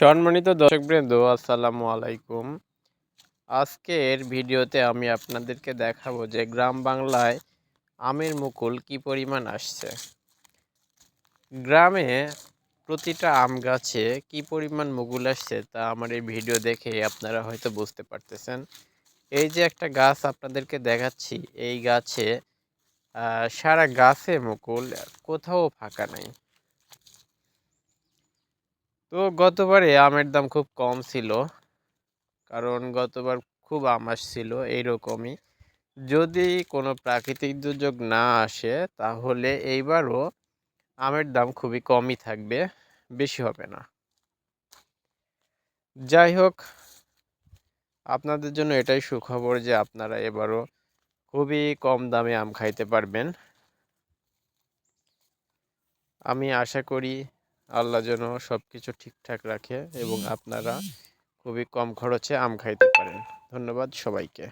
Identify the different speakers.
Speaker 1: সম্মানিত দর্শকবৃন্দ, আসসালামু আলাইকুম। আজকের ভিডিওতে আমি আপনাদেরকে দেখাবো যে গ্রাম বাংলায় আমের মুকুল কি পরিমাণ আসছে। গ্রামে প্রতিটা আম গাছে কি পরিমাণ মুকুল আসছে তা আমার এই ভিডিও দেখে আপনারা হয়তো বুঝতে পারতেছেন। এই যে একটা গাছ আপনাদেরকে দেখাচ্ছি, এই গাছে সারা গাছে মুকুল, কোথাও ফাঁকা নাই। তো গতবারে আমের দাম খুব কম ছিল, কারণ গতবার খুব আম আসছিল এইরকমই। যদি কোনো প্রাকৃতিক দুর্যোগ না আসে তাহলে এইবারও আমের দাম খুবই কমই থাকবে, বেশি হবে না। যাই হোক, আপনাদের জন্য এটাই সুখবর যে আপনারা এবারও খুবই কম দামে আম খাইতে পারবেন। আমি আশা করি আল্লাহ যেন সব কিছু ঠিকঠাক রাখে এবং আপনারা খুবই কম খরচে আম খাইতে পারেন। ধন্যবাদ সবাইকে।